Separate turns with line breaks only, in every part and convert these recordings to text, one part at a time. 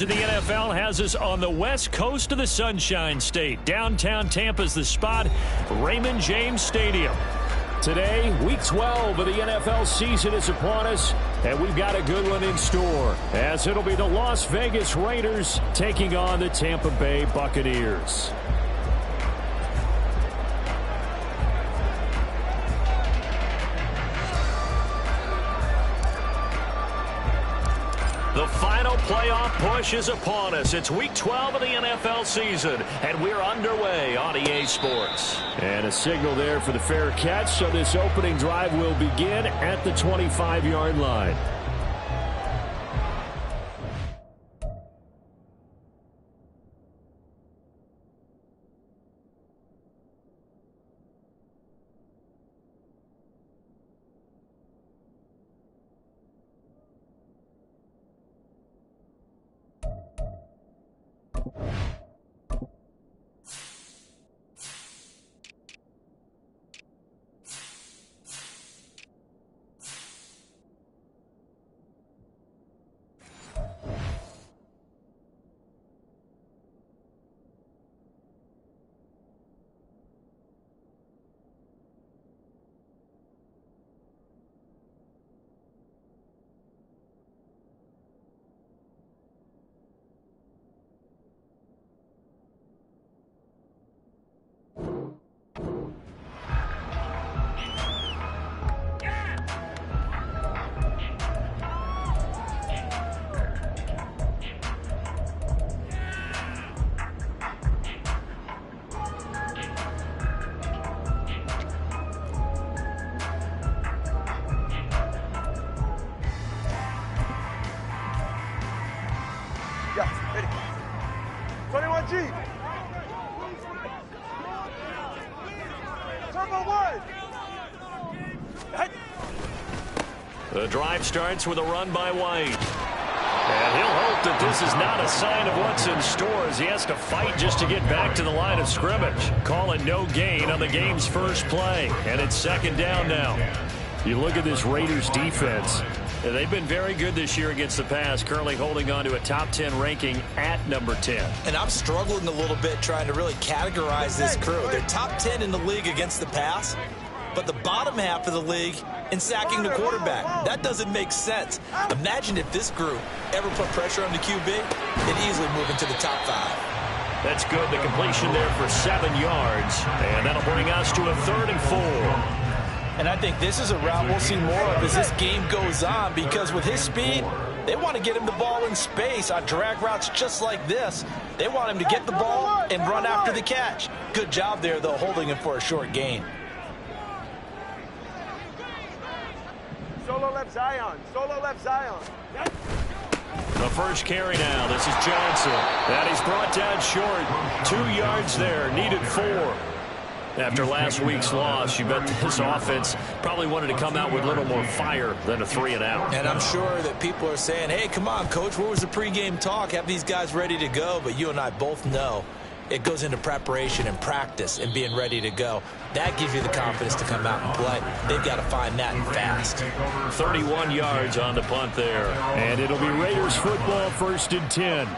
The NFL has us on the west coast of the Sunshine State. Downtown Tampa's the spot, Raymond James Stadium. Today, Week 12 of the NFL season is upon us, and we've got a good one in store, as it'll be the Las Vegas Raiders taking on the Tampa Bay Buccaneers. The final playoff push is upon us. It's Week 12 of the NFL season, and we're underway on EA Sports. And a signal there for the fair catch, so this opening drive will begin at the 25-yard line. The drive starts with a run by White. And he'll hope that this is not a sign of what's in store as he has to fight just to get back to the line of scrimmage. Call it no gain on the game's first play. And it's second down now. You look at this Raiders defense. They've been very good this year against the pass, currently holding on to a top 10 ranking at number 10.
And I'm struggling a little bit trying to really categorize this crew. They're top 10 in the league against the pass, but the bottom half of the league in sacking the quarterback. That doesn't make sense. Imagine if this group ever put pressure on the QB, they'd easily move into the top 5.
That's good. The completion there for 7 yards. And that'll bring us to a 3rd and 4.
And I think this is a route we'll see more of as this game goes on, because with his speed, they want to get him the ball in space on drag routes just like this. They want him to get the ball and run after the catch. Good job there, though, holding him for a short gain.
Solo left Zion. Solo left Zion.
The first carry now. This is Johnson. That he's brought down short. 2 yards there. Needed 4. After last week's loss, you bet this offense probably wanted to come out with a little more fire than a 3-and-out.
And I'm sure that people are saying, hey, come on, Coach, where was the pregame talk? Have these guys ready to go? But you and I both know it goes into preparation and practice and being ready to go. That gives you the confidence to come out and play. They've got to find that fast.
31 yards on the punt there. And it'll be Raiders football, 1st and 10.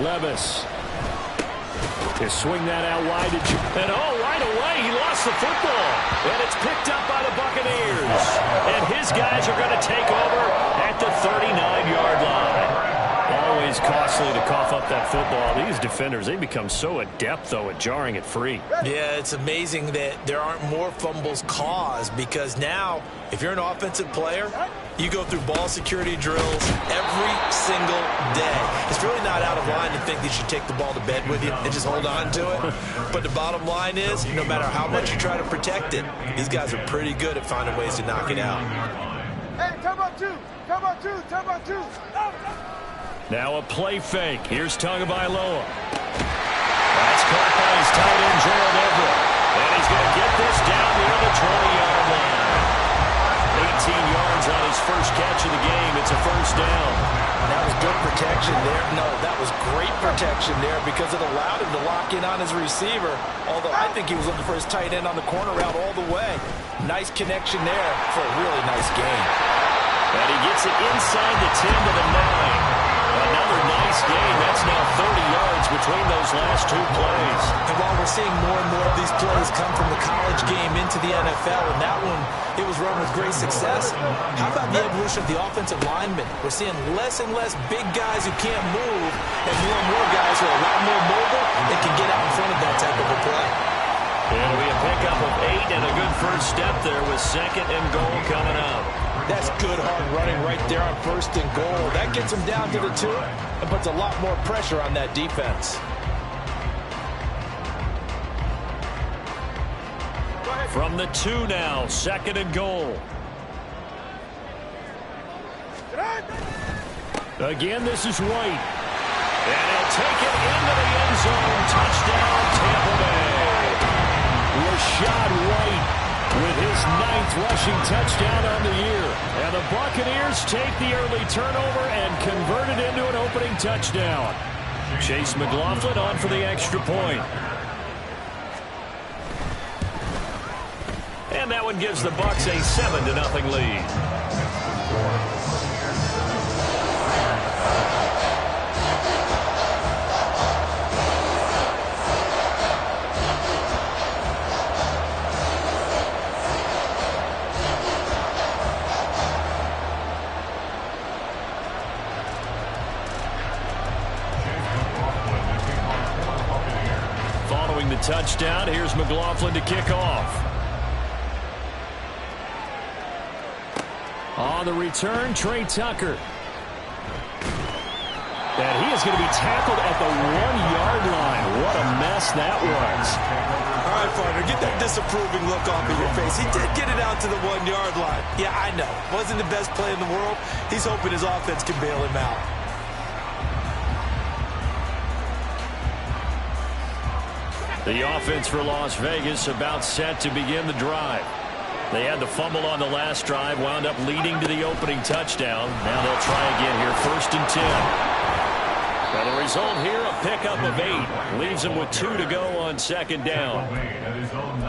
Levis. They swing that out wide. And right away, he lost the football. And it's picked up by the Buccaneers. And his guys are going to take over at the 39-yard line. Always costly to cough up that football. These defenders, they become so adept, though, at jarring it free.
Yeah, it's amazing that there aren't more fumbles caused, because now, if you're an offensive player, you go through ball security drills every single day. It's really not out of line to think that you should take the ball to bed with you and just hold on to it. But the bottom line is, no matter how much you try to protect it, these guys are pretty good at finding ways to knock it out.
Hey, come on, 2. Come on, 2. Come on, 2.
Now a play fake. Here's Tagovailoa. That's caught by his tight end, Gerald Everett. And he's going to get this down near the 20-yard line. 18 yards hands on his first catch of the game. It's a first down.
That was good protection there. No, that was great protection there because it allowed him to lock in on his receiver. Although I think he was looking for his tight end on the corner route all the way. Nice connection there for a really nice game.
And he gets it inside the 10 to the 9. Another nice game. That's now 30 yards between those last two plays.
And while we're seeing more and more of these plays come from the college game into the NFL, and that one, it was run with great success, how about the evolution of the offensive linemen? We're seeing less and less big guys who can't move and more guys who are a lot more mobile and can get out in front of that type of a play.
It'll be a pickup of 8 and a good first step there with 2nd and goal coming up.
That's good hard running right there on 1st and goal. That gets him down to the 2 and puts a lot more pressure on that defense.
From the 2 now, 2nd and goal. Again, this is White. And he'll take it into the end zone. Touchdown, Tampa Bay. Rashad White with his 9th rushing touchdown on the year. And the Buccaneers take the early turnover and convert it into an opening touchdown. Chase McLaughlin on for the extra point. And that one gives the Bucs a 7-0 lead. The touchdown. Here's McLaughlin to kick off. On the return, Trey Tucker. And he is going to be tackled at the 1-yard line. What a mess that was.
All right, partner, get that disapproving look off of your face. He did get it out to the 1-yard line. Yeah, I know. Wasn't the best play in the world. He's hoping his offense can bail him out.
The offense for Las Vegas about set to begin the drive. They had the fumble on the last drive, wound up leading to the opening touchdown. Now they'll try again here, 1st and 10. And the result here, a pickup of 8. Leaves them with 2 to go on 2nd down.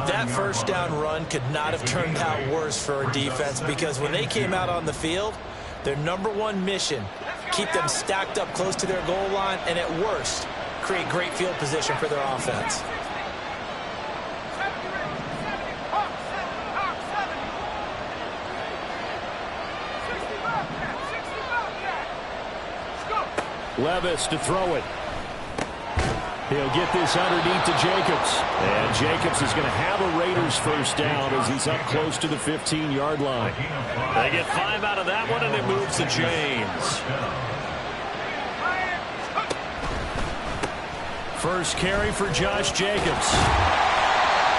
That first down run could not have turned out worse for a defense because when they came out on the field, their #1 mission, keep them stacked up close to their goal line, and at worst, create great field position for their offense.
Levis to throw it. He'll get this underneath to Jacobs. And Jacobs is going to have a Raiders first down as he's up close to the 15-yard line. They get 5 out of that one, and it moves to James. First carry for Josh Jacobs.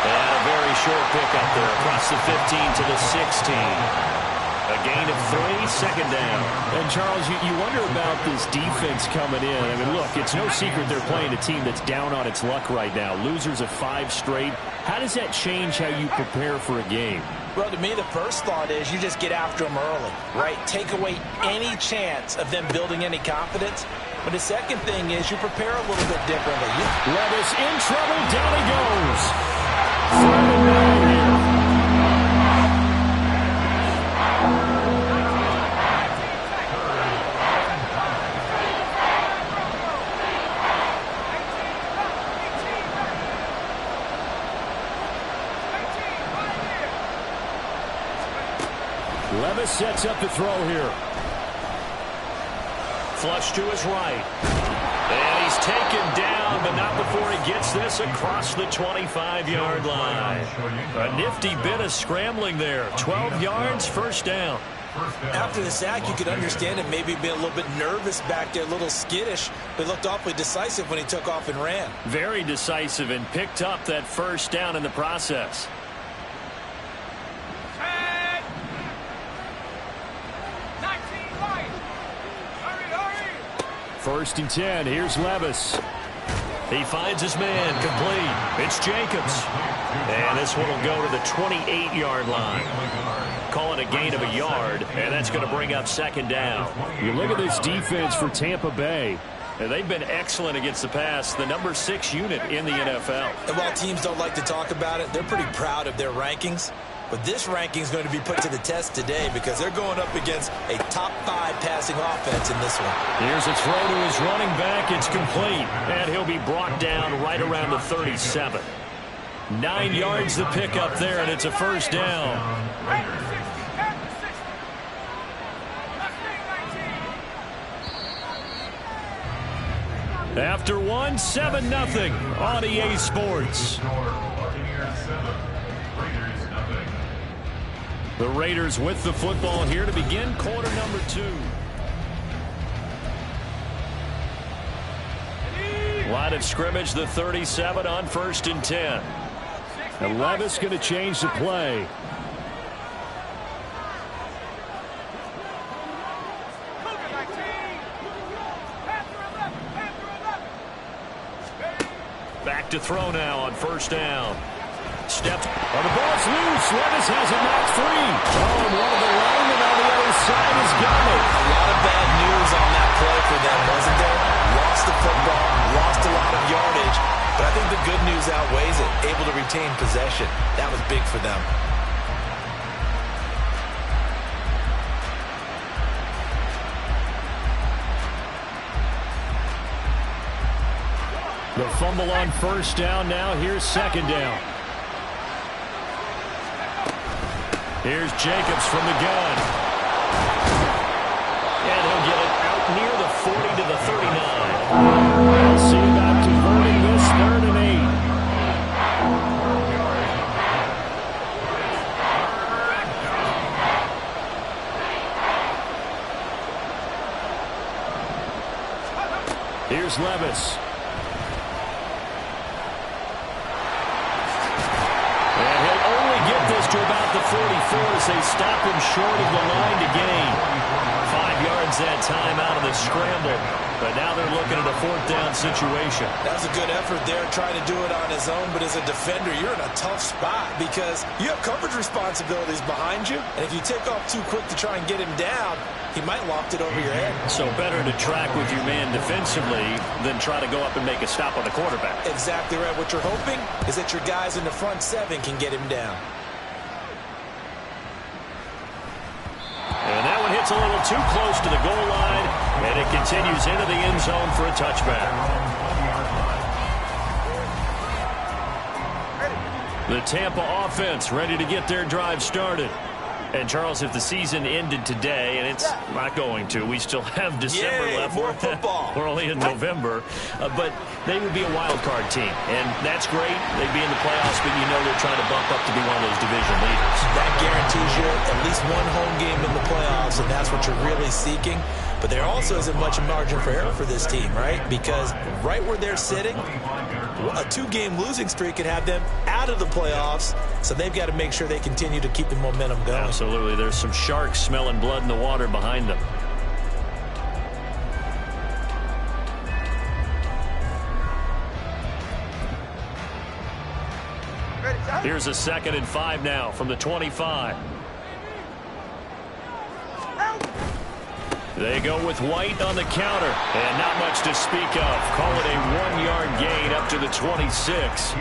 And a very short pickup there across the 15 to the 16. A gain of 3, 2nd down.
And, Charles, you wonder about this defense coming in. I mean, look, it's no secret they're playing a team that's down on its luck right now. Losers of 5 straight. How does that change how you prepare for a game?
Well, to me, the first thought is you just get after them early, right? Take away any chance of them building any confidence. But the second thing is you prepare a little bit differently.
Levis in trouble. Down he goes. 3rd and 9 here. Levis sets up the throw here. Flush to his right. And he's taken down, but not before he gets this across the 25-yard line. A nifty bit of scrambling there. 12 yards, first down.
After the sack, you could understand it maybe being a little bit nervous back there, a little skittish, but looked awfully decisive when he took off and ran.
Very decisive and picked up that first down in the process. First and 10. Here's Levis. He finds his man complete. It's Jacobs. And this one will go to the 28-yard line. Call it a gain of a yard, and that's going to bring up second down.
You look at this defense for Tampa Bay.
And they've been excellent against the pass, the number 6 unit in the NFL.
And while teams don't like to talk about it, they're pretty proud of their rankings. But this ranking is going to be put to the test today because they're going up against a top 5 passing offense in this one.
Here's a throw to his running back. It's complete. And he'll be brought down right around the 37. 9 yards to pick up there, and it's a first down. After one, 7-0 on EA Sports. The Raiders with the football here to begin quarter number 2. Line of scrimmage, the 37 on 1st and 10.
And Levis going to change the play.
Back to throw now on 1st down. Step. Oh, the ball's loose. Levis has it knocked free. Oh, and one of the linemen on the other side has got it.
A lot of bad news on that play for them, wasn't there? Lost the football, lost a lot of yardage, but I think the good news outweighs it. Able to retain possession. That was big for them.
The fumble on 1st down now. Here's 2nd down. Here's Jacobs from the gun. And he'll get it out near the 40 to the 39. We'll see about converting this 3rd and 8. Here's Levis. To about the 44 as they stop him short of the line to gain. 5 yards that time out of the scramble. But now they're looking at a 4th down situation.
That was a good effort there, trying to do it on his own. But as a defender, you're in a tough spot because you have coverage responsibilities behind you. And if you take off too quick to try and get him down, he might loft it over your head.
So better to track with your man defensively than try to go up and make a stop on the quarterback.
Exactly right. What you're hoping is that your guys in the front 7 can get him down.
And that one hits a little too close to the goal line, and it continues into the end zone for a touchback. The Tampa offense ready to get their drive started. And, Charles, if the season ended today, and it's not going to, we still have December left.
More football.
We're only in November. But they would be a wild card team, and that's great. They'd be in the playoffs, but you know they're trying to bump up to be one of those division leaders.
That guarantees you at least one home game in the playoffs, and that's what you're really seeking. But there also isn't much margin for error for this team, right? Because right where they're sitting, a 2-game losing streak could have them out of the playoffs, so they've got to make sure they continue to keep the momentum going.
Absolutely. There's some sharks smelling blood in the water behind them. Here's a 2nd and 5 now from the 25. They go with White on the counter, and not much to speak of. Call it a 1-yard gain up to the 26.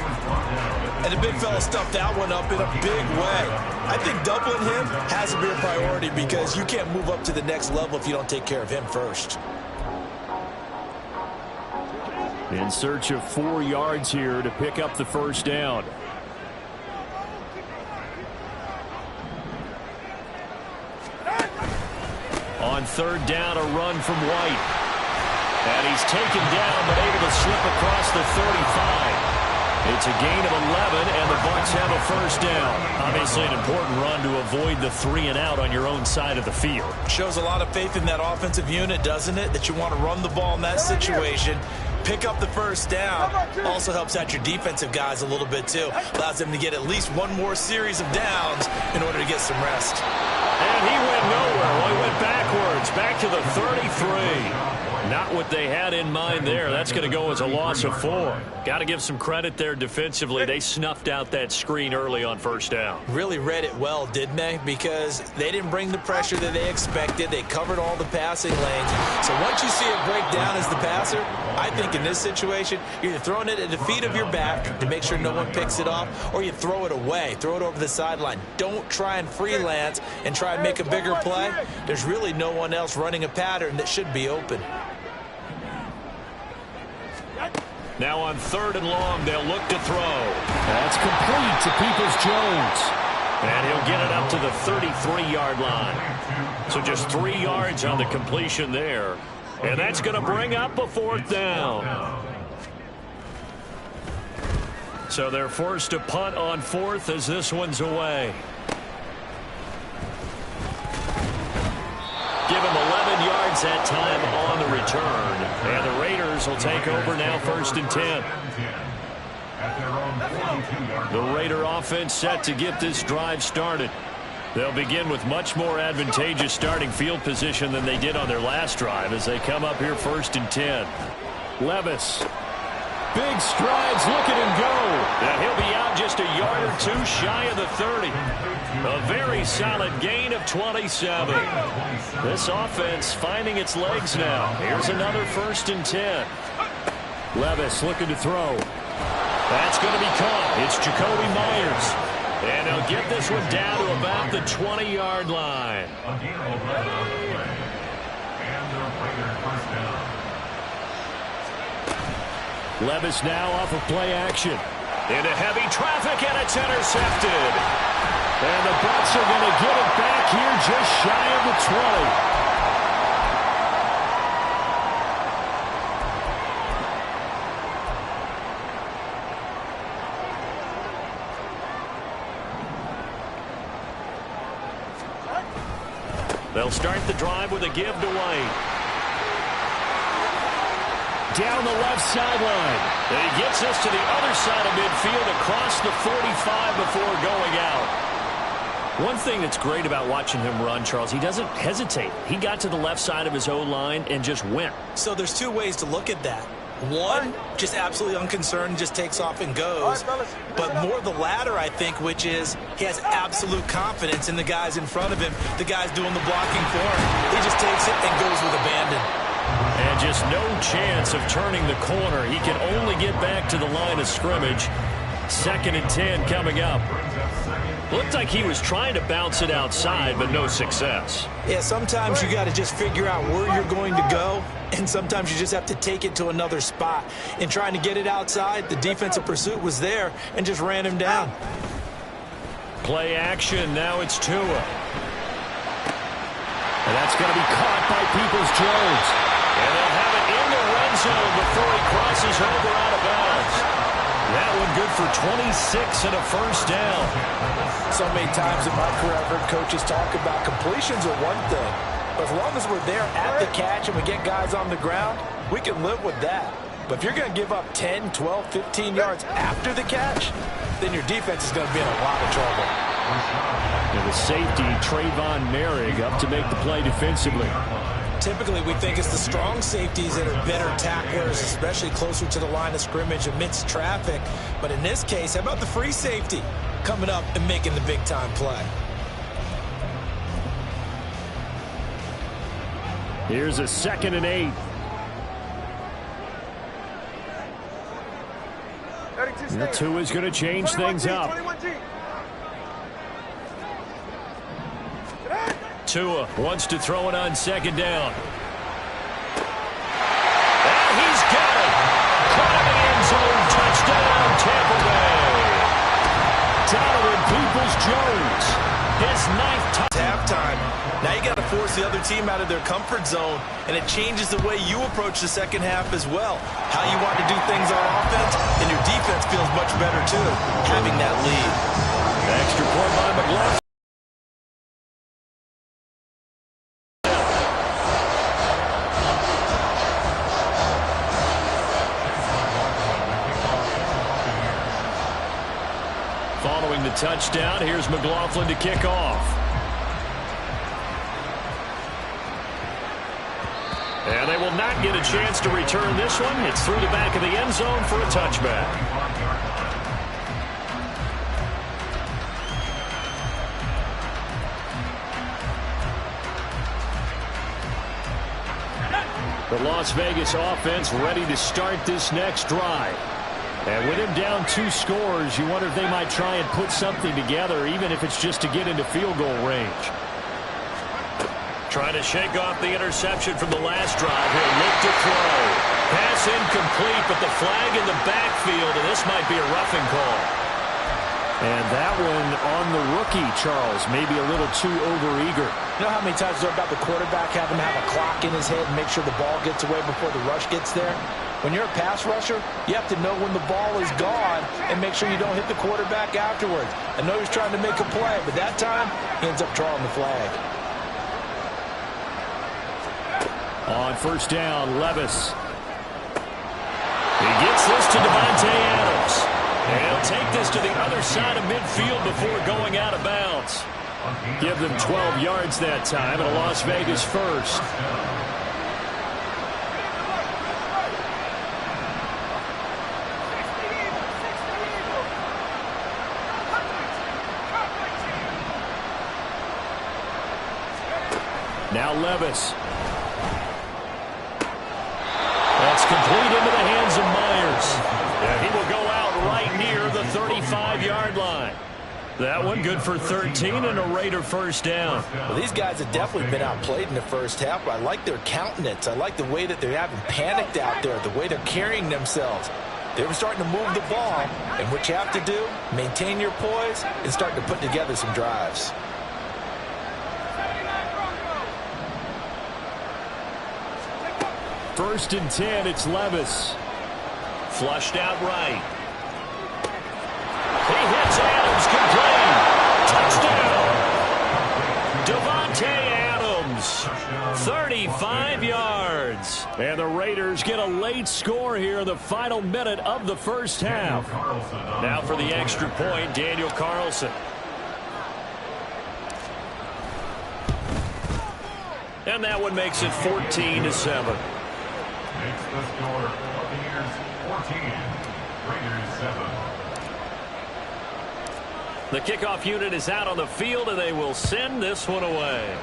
And the big fella stuffed that one up in a big way. I think doubling him has to be a priority because you can't move up to the next level if you don't take care of him first.
In search of 4 yards here to pick up the 1st down.
On 3rd down, a run from White. And he's taken down, but able to slip across the 35. It's a gain of 11, and the Bucs have a 1st down. Obviously an important run to avoid the 3-and-out on your own side of the field.
Shows a lot of faith in that offensive unit, doesn't it? That you want to run the ball in that situation. Pick up the 1st down. Also helps out your defensive guys a little bit, too. Allows them to get at least one more series of downs in order to get some rest.
And he went nowhere. Well, he went backwards, back to the 33. Not what they had in mind there. That's going to go as a loss of 4. Got to give some credit there defensively. They snuffed out that screen early on first down.
Really read it well, didn't they? Because they didn't bring the pressure that they expected. They covered all the passing lanes. So once you see it break down as the passer, I think in this situation, you're either throwing it at the feet of your back to make sure no one picks it off, or you throw it away, throw it over the sideline. Don't try and freelance and try and make a bigger play. There's really no one else running a pattern that should be open.
Now on 3rd and long, they'll look to throw.
That's complete to Peoples-Jones.
And he'll get it up to the 33-yard line. So just 3 yards on the completion there. And that's going to bring up a 4th down. So they're forced to punt on 4th as this one's away. Give him 11 yards that time on the return. And the Raiders will take over now 1st and 10. The Raider offense set to get this drive started. They'll begin with much more advantageous starting field position than they did on their last drive as they come up here 1st and 10.
Levis. Big strides, look at him go.
And he'll be out just a yard or 2 shy of the 30. A very solid gain of 27. This offense finding its legs now. Here's another 1st and 10.
Levis looking to throw.
That's going to be caught. It's Jacoby Myers. And he'll get this one down to about the 20-yard line.
Levis now off of play action.
Into heavy traffic, and it's intercepted.
And the Bucs are going to get it back here just shy of the 20.
They'll start the drive with a give to White.
Down the left sideline.
And he gets us to the other side of midfield across the 45 before going out.
One thing that's great about watching him run, Charles, he doesn't hesitate. He got to the left side of his O-line and just went.
So there's 2 ways to look at that. One, just absolutely unconcerned, just takes off and goes. But more the latter, I think, which is he has absolute confidence in the guys in front of him, the guys doing the blocking for him. He just takes it and goes with abandon.
And just no chance of turning the corner. He can only get back to the line of scrimmage. 2nd and 10 coming up. Looked like he was trying to bounce it outside, but no success.
Yeah, sometimes you got to just figure out where you're going to go, and sometimes you just have to take it to another spot. In trying to get it outside, the defensive pursuit was there and just ran him down.
Play action. Now it's Tua.
And that's going to be caught by Peoples-Jones.
And they'll have it in the red zone before he crosses over out of bounds. That one good for 26 and a 1st down.
So many times in my career I've heard coaches talk about completions are one thing. But as long as we're there at the catch and we get guys on the ground, we can live with that. But if you're going to give up 10, 12, 15 yards after the catch, then your defense is going to be in a lot of trouble.
And the safety, Trayvon Merrick, up to make the play defensively.
Typically, we think it's the strong safeties that are better tacklers, especially closer to the line of scrimmage amidst traffic. But in this case, how about the free safety coming up and making the big-time play?
Here's a 2nd and 8. The 2 is going to change things up.
Tua wants to throw it on 2nd down. And he's got it. Caught in the end zone. Touchdown, Tampa Bay.
Donovan Peoples-Jones.
His 9th touchdown.
Halftime. Now you got to force the other team out of their comfort zone, and it changes the way you approach the second half as well. How you want to do things on offense, and your defense feels much better too, having that lead.
Extra point by McLaughlin. Following the touchdown, here's McLaughlin to kick off. And they will not get a chance to return this one. It's through the back of the end zone for a touchback. The Las Vegas offense ready to start this next drive. And with him down 2 scores, you wonder if they might try and put something together, even if it's just to get into field goal range. Trying to shake off the interception from the last drive. He'll look to throw. Pass incomplete, but the flag in the backfield, and this might be a roughing call. And that one on the rookie, Charles, maybe a little too overeager.
You know how many times they're about the quarterback having to have a clock in his head and make sure the ball gets away before the rush gets there? When you're a pass rusher, you have to know when the ball is gone and make sure you don't hit the quarterback afterwards. I know he's trying to make a play, but that time, he ends up drawing the flag.
On first down, Levis. He gets this to Davante Adams. And he'll take this to the other side of midfield before going out of bounds. Give them 12 yards that time, and a Las Vegas first. Now Levis. That's complete into the hands of Myers. Yeah, he will go out right near the 35-yard line. That one good for 13 and a Raider first down.
Well, these guys have definitely been outplayed in the first half, but I like their countenance. I like the way that they haven't panicked out there, the way they're carrying themselves. They were starting to move the ball, and what you have to do, maintain your poise and start to put together some drives.
First and 10, it's Levis. Flushed out right. He hits Adams complete. Touchdown. Davante Adams. 35 yards. And the Raiders get a late score here in the final minute of the first half. Now for the extra point, Daniel Carlson. And that one makes it 14-7.
Makes the score Buccaneers 14, Raiders 7.
The kickoff unit is out on the field, and they will send this one away.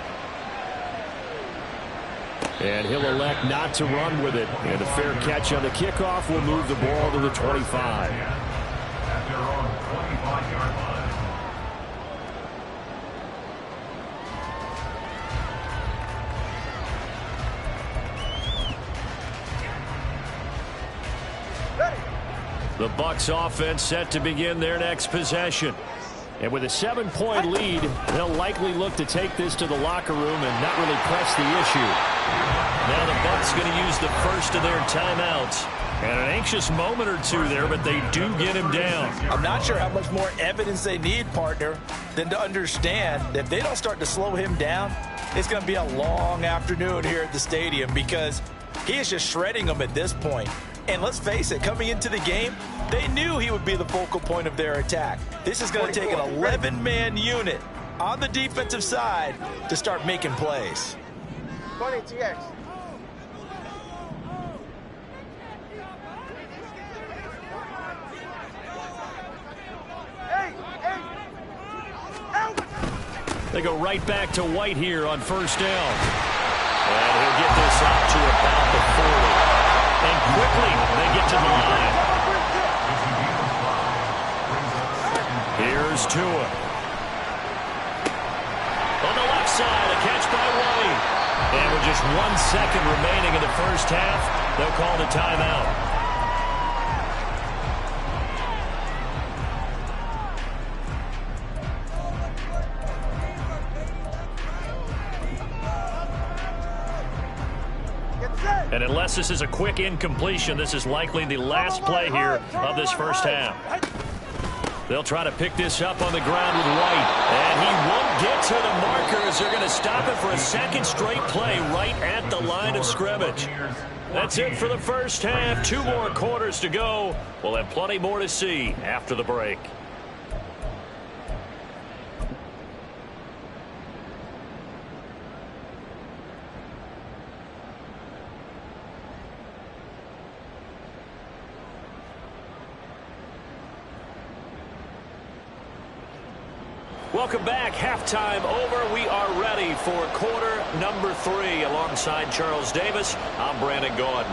And he'll elect not to run with it. And a fair catch on the kickoff will move the ball to the 25.
At their own 25-yard line.
The Bucs offense set to begin their next possession. And with a 7-point lead, they'll likely look to take this to the locker room and not really press the issue. Now the Bucs going to use the first of their timeouts. And an anxious moment or two there, but they do get him down.
I'm not sure how much more evidence they need, partner, than to understand that if they don't start to slow him down, it's going to be a long afternoon here at the stadium because he is just shredding them at this point. And let's face it, coming into the game, they knew he would be the focal point of their attack. This is going to take an 11-man unit on the defensive side to start making plays.
20 TX.
They go right back to White here on first down. And he'll get this out to about the 40. And quickly, they get to the line. Here's Tua. On the left side, a catch by White. And with just 1 second remaining in the first half, they'll call the timeout. And unless this is a quick incompletion, this is likely the last play here of this first half. They'll try to pick this up on the ground with White. And he won't get to the markers. They're going to stop it for a second straight play right at the line of scrimmage. That's it for the first half. 2 more quarters to go. We'll have plenty more to see after the break. Welcome back. Halftime over. We are ready for quarter number 3. Alongside Charles Davis, I'm Brandon Gordon.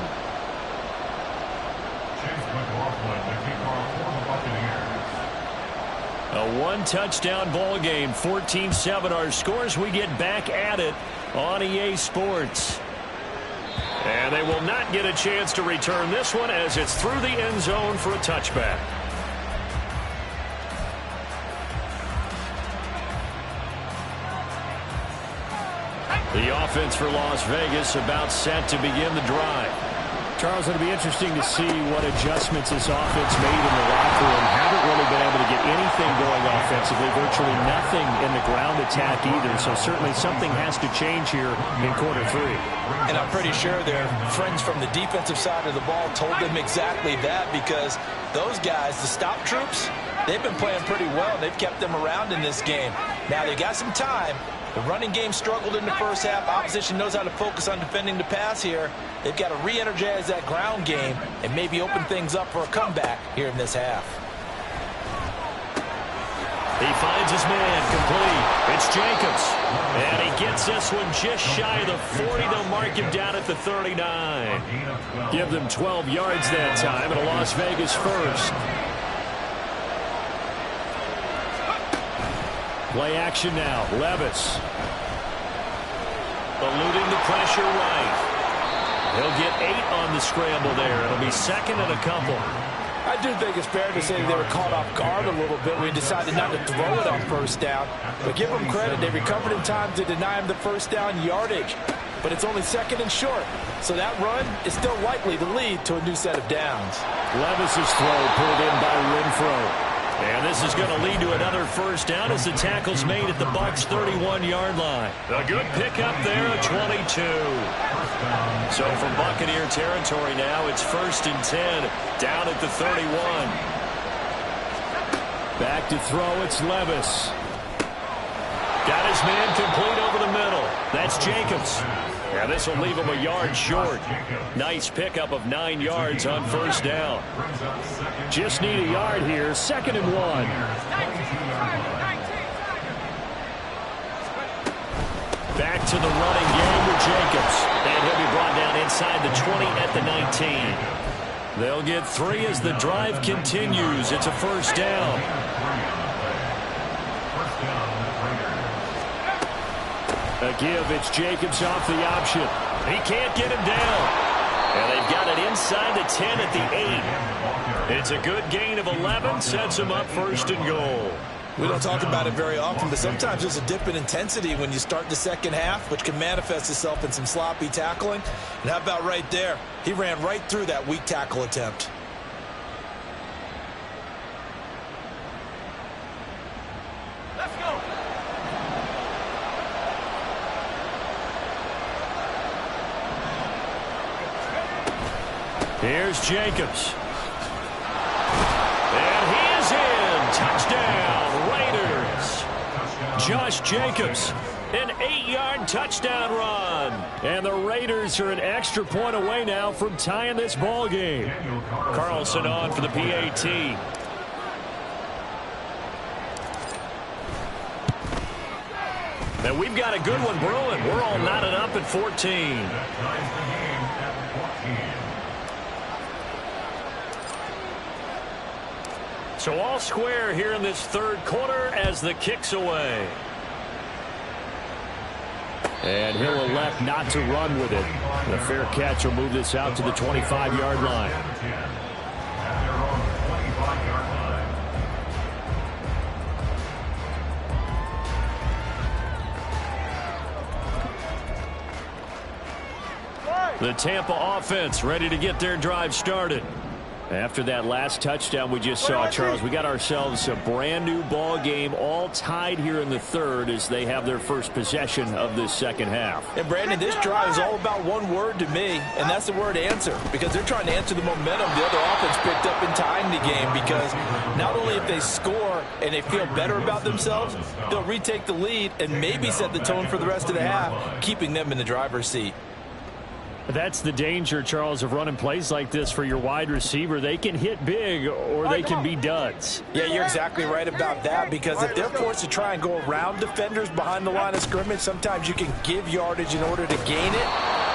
A one-touchdown ball game, 14-7 our scores. We get back at it on EA Sports. And they will not get a chance to return this one as it's through the end zone for a touchback. The offense for Las Vegas about set to begin the drive.
Charles, it'll be interesting to see what adjustments this offense made in the locker room. Haven't really been able to get anything going offensively. Virtually nothing in the ground attack either. So certainly something has to change here in quarter 3.
And I'm pretty sure their friends from the defensive side of the ball told them exactly that, because those guys, the stop troops, they've been playing pretty well. They've kept them around in this game. Now they got some time. The running game struggled in the first half. Opposition knows how to focus on defending the pass here. They've got to re-energize that ground game and maybe open things up for a comeback here in this half.
He finds his man complete. It's Jacobs. And he gets this one just shy of the 40. They'll mark him down at the 39.
Give them 12 yards that time, and a Las Vegas first. Play action now. Levis.
Eluding the pressure right. He'll get 8 on the scramble there. It'll be second and a couple.
I do think it's fair to say they were caught off guard a little bit when he decided not to throw it on first down. But give them credit. They recovered in time to deny him the first down yardage. But it's only second and short. So that run is still likely to lead to a new set of downs.
Levis's throw pulled in by Renfro.
And this is going to lead to another first down as the tackle's made at the Bucs 31-yard line. A good pickup there at 22. So from Buccaneer territory now, it's 1st and 10 down at the 31.
Back to throw, it's Levis.
Got his man complete over the middle. That's Jacobs. Yeah, this will leave him a yard short. Nice pickup of 9 yards on first down.
Just need a yard here. 2nd and 1.
Back to the running game with Jacobs. And he'll be brought down inside the 20 at the 19. They'll get 3 as the drive continues. It's a first down.
A give, it's Jacobs off the option.
He can't get him down. And they've got it inside the 10 at the 8. It's a good gain of 11, sets him up 1st and goal.
We don't talk about it very often, but sometimes there's a dip in intensity when you start the second half, which can manifest itself in some sloppy tackling. And how about right there? He ran right through that weak tackle attempt.
Let's go.
Here's Jacobs. And he is in. Touchdown, Raiders. Josh Jacobs, an 8-yard touchdown run.
And the Raiders are an extra point away now from tying this ball game.
Carlson on for the PAT. And we've got a good one brewing. We're all knotted up at 14. So all square here in this 3rd quarter as the kick's away.
And he'll elect not to run with it. The fair catch will move this out to the 25-yard line.
The Tampa offense ready to get their drive started.
After that last touchdown we just saw, Charles, we got ourselves a brand new ball game, all tied here in the 3rd as they have their first possession of this second half.
And Brandon, this drive is all about one word to me, and that's the word answer, because they're trying to answer the momentum the other offense picked up in tying the game, because not only if they score and they feel better about themselves, they'll retake the lead and maybe set the tone for the rest of the half, keeping them in the driver's seat.
That's the danger, Charles, of running plays like this for your wide receiver. They can hit big or they can be duds.
Yeah, you're exactly right about that, because if they're forced to try and go around defenders behind the line of scrimmage, sometimes you can give yardage in order to gain it.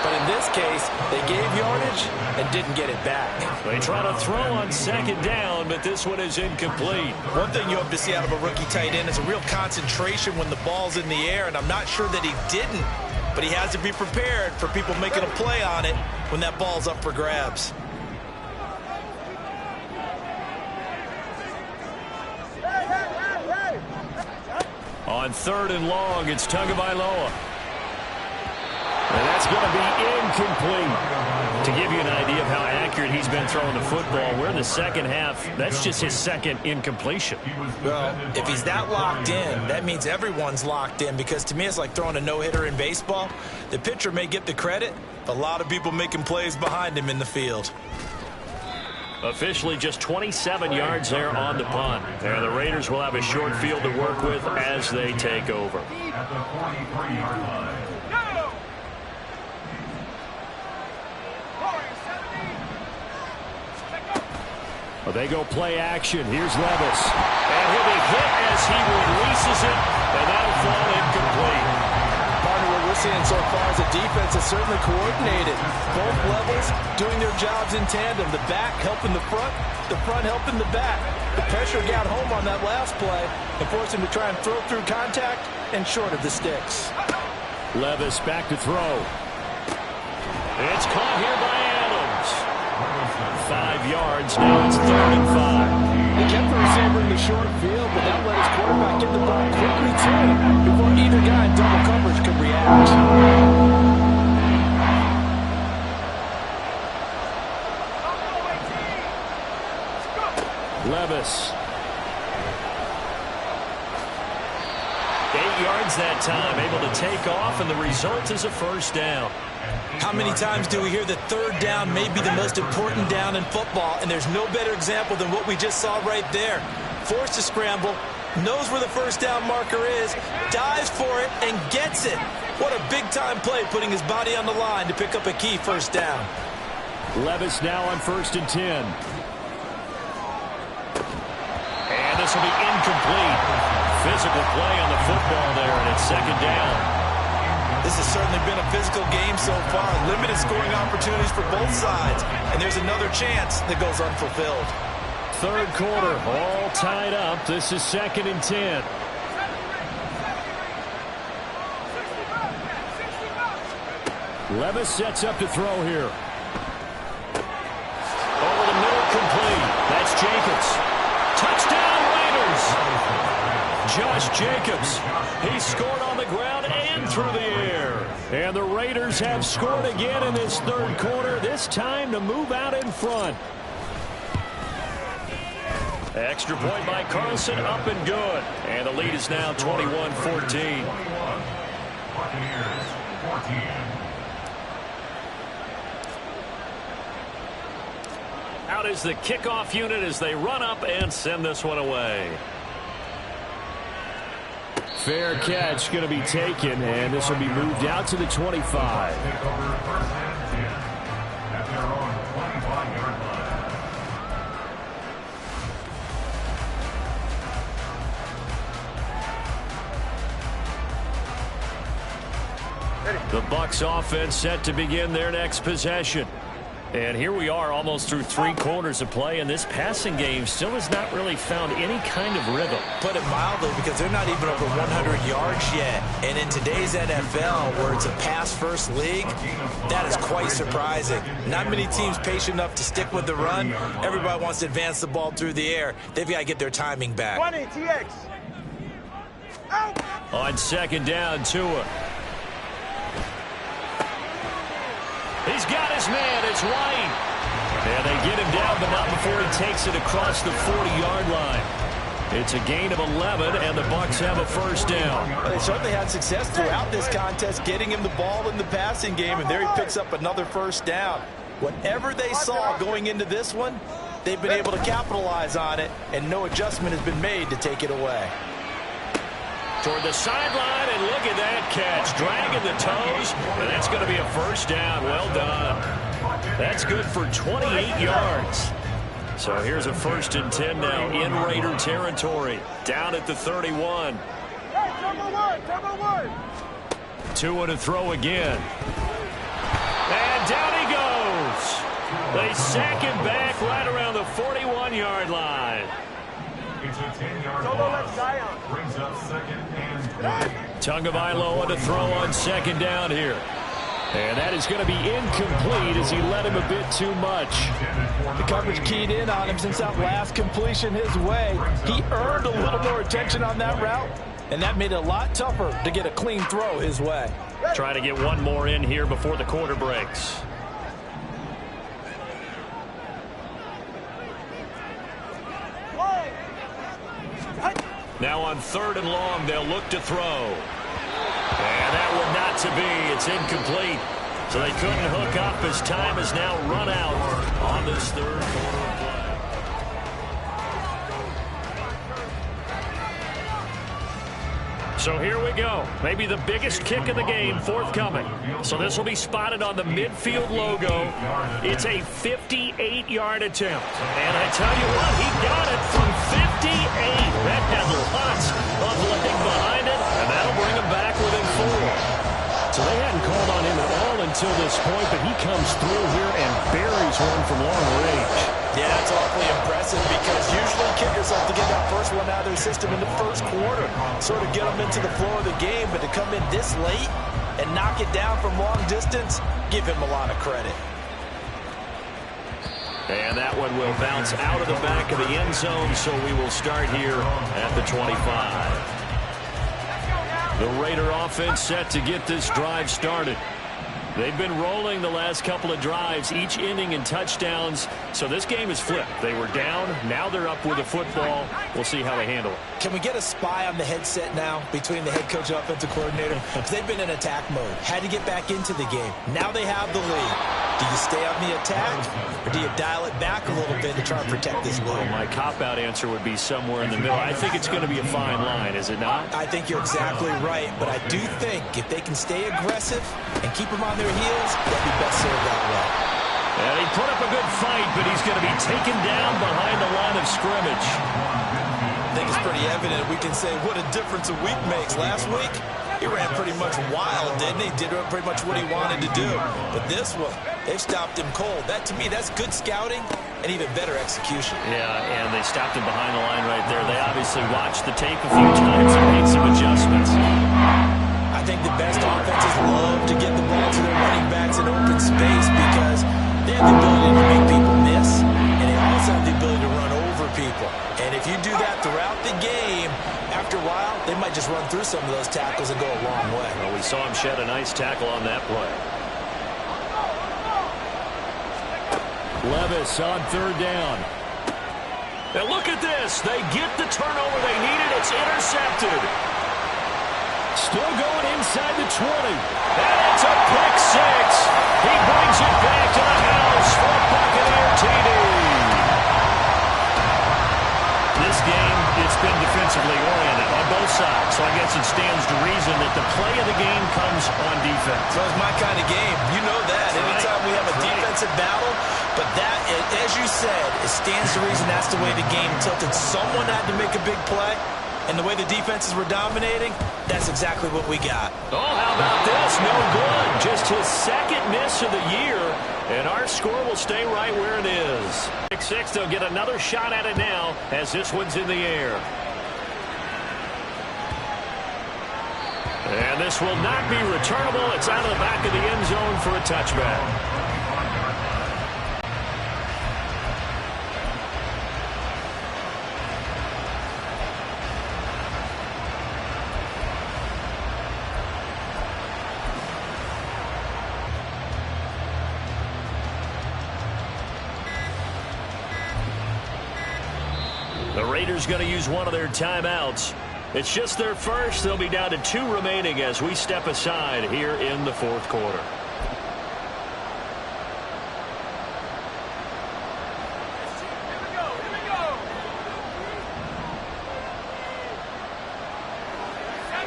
But in this case, they gave yardage and didn't get it back.
They try to throw on second down, but this one is incomplete.
One thing you hope to see out of a rookie tight end is a real concentration when the ball's in the air, and I'm not sure that he didn't. But he has to be prepared for people making a play on it when that ball's up for grabs.
On 3rd and long, it's Tagovailoa. And that's going to be incomplete. To give you an idea of how accurate he's been throwing the football, we're in the second half. That's just his second incompletion.
Well, if he's that locked in, that means everyone's locked in, because to me it's like throwing a no-hitter in baseball. The pitcher may get the credit, but a lot of people making plays behind him in the field.
Officially just 27 yards there on the punt. And the Raiders will have a short field to work with as they take over.
At the 43-yard line.
Well, they go play action. Here's Levis.
And he'll be hit as he releases it, and that'll fall incomplete.
Partner, what we're seeing so far is a defense that's certainly coordinated. Both levels doing their jobs in tandem. The back helping the front helping the back. The pressure got home on that last play and forced him to try and throw through contact and short of the sticks.
Levis back to throw.
It's caught here by Adams.
5 yards, now it's 3rd and 5.
He kept the receiver in the short field, but that let his quarterback get the ball quickly to him before either guy in double coverage could react.
Levis.
8 yards that time, able to take off, and the result is a first down.
How many times do we hear that third down may be the most important down in football, and there's no better example than what we just saw right there. Forced to scramble, knows where the first down marker is, dives for it, and gets it. What a big-time play, putting his body on the line to pick up a key first down.
Levis now on 1st and 10.
And this will be incomplete. Physical play on the football there, and it's 2nd down.
This has certainly been a physical game so far. Limited scoring opportunities for both sides. And there's another chance that goes unfulfilled.
3rd quarter, all tied up. This is 2nd and 10. Levis sets up to throw here.
Over the middle, complete. That's Jacobs. Touchdown, Raiders. Josh Jacobs. He scored on the ground and through the air.
And the Raiders have scored again in this 3rd quarter, this time to move out in front.
Extra point by Carlson, up and good. And the lead is now 21-14.
Buccaneers, 14.
Out is the kickoff unit as they run up and send this one away.
Fair catch going to be taken, and this will be moved out to the 25.
Take over 1st and 10 at their own 25-yard line.
The Bucs offense set to begin their next possession. And here we are almost through 3 quarters of play, and this passing game still has not really found any kind of rhythm.
Put it mildly, because they're not even over 100 yards yet. And in today's NFL, where it's a pass-first league, that is quite surprising. Not many teams patient enough to stick with the run. Everybody wants to advance the ball through the air. They've got to get their timing back.
20, TX. Out.
On 2nd down, Tua. He's got his man. It's White. And they get him down, but not before he takes it across the 40-yard line. It's a gain of 11, and the Bucs have a first down.
Well, they certainly had success throughout this contest, getting him the ball in the passing game, and there he picks up another first down. Whatever they saw going into this one, they've been able to capitalize on it, and no adjustment has been made to take it away.
Toward the sideline, and look at that catch. Dragging the toes, and that's going to be a first down. Well done. That's good for 28 yards. So here's a 1st and 10 now in Raider territory. Down at the 31.
Hey, turbo one.
2 to throw again. And down he goes. They sack him back right around the 41-yard line.
It's a 10-yard loss. Brings up 2nd and 20.
Tagovailoa to throw on 2nd down here. And that is going to be incomplete as he led him a bit too much.
The coverage keyed in on him since that last completion his way. He earned a little more attention on that route, and that made it a lot tougher to get a clean throw his way.
Try to get one more in here before the quarter breaks. Now on 3rd and long, they'll look to throw. And that one not to be. It's incomplete. So they couldn't hook up as time has now run out on this 3rd quarter play. So here we go. Maybe the biggest kick of the game forthcoming. So this will be spotted on the midfield logo. It's a 58-yard attempt. And I tell you what, he got it from 58. That has lots of leg behind it, and that'll bring him back within 4.
So they hadn't called on him at all until this point, but he comes through here and buries one from long range.
Yeah, that's awfully impressive because usually kickers like to get that first one out of their system in the 1st quarter, sort of get them into the flow of the game, but to come in this late and knock it down from long distance, give him a lot of credit.
And that one will bounce out of the back of the end zone, so we will start here at the 25. The Raider offense set to get this drive started. They've been rolling the last couple of drives, each ending in touchdowns. So this game is flipped. They were down. Now they're up with the football. We'll see how they handle it.
Can we get a spy on the headset now between the head coach and offensive coordinator? Because they've been in attack mode. Had to get back into the game. Now they have the lead. Do you stay on the attack, or do you dial it back a little bit to try and protect this lead?
Well, my cop-out answer would be somewhere in the middle. I think it's going to be a fine line, is it not?
I think you're exactly right, but I do think if they can stay aggressive and keep them on their heels, they'll be best served that way.
And he put up a good fight, but he's going to be taken down behind the line of scrimmage.
I think it's pretty evident. We can say what a difference a week makes. Last week, he ran pretty much wild, didn't he? Did pretty much what he wanted to do. But this one, they've stopped him cold. That, to me, that's good scouting and even better execution.
Yeah, and they stopped him behind the line right there. They obviously watched the tape a few times and made some adjustments.
I think the best offenses love to get the ball to their running backs in open space because they have the ability to make people miss, and they also have the ability to run over people. And if you do that throughout the game, after a while, they might just run through some of those tackles and go a long way.
Well, we saw him shed a nice tackle on that play.
Levis on 3rd down.
Now look at this. They get the turnover they needed. It's intercepted.
Still going inside the 20.
And it's a pick 6. He brings it back to the house for a Buccaneer TD. This game, it's been defensively oriented on both sides. So I guess it stands to reason that the play of the game comes on defense.
So it's my kind of game. You know that. Anytime we have a defensive battle, but that, as you said, it stands to reason that's the way the game tilted. Someone had to make a big play. And the way the defenses were dominating, that's exactly what we got.
Oh, how about this? No good. Just his 2nd miss of the year. And our score will stay right where it is. 6-6, they'll get another shot at it now as this one's in the air. And this will not be returnable. It's out of the back of the end zone for a touchback. The Raiders going to use one of their timeouts. It's just their first. They'll be down to 2 remaining as we step aside here in the 4th quarter.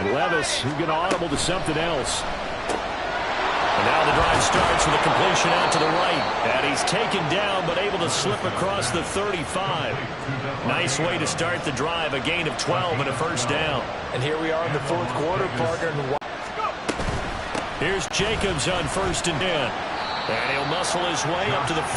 And Levis, who's going to audible to something else.
And now the drive starts with a completion out to the right. And he's taken down but able to slip across the 35. Nice way to start the drive. A gain of 12 and a first down.
And here we are in the fourth quarter, partner.
Here's Jacobs on 1st and 10. And he'll muscle his way up to the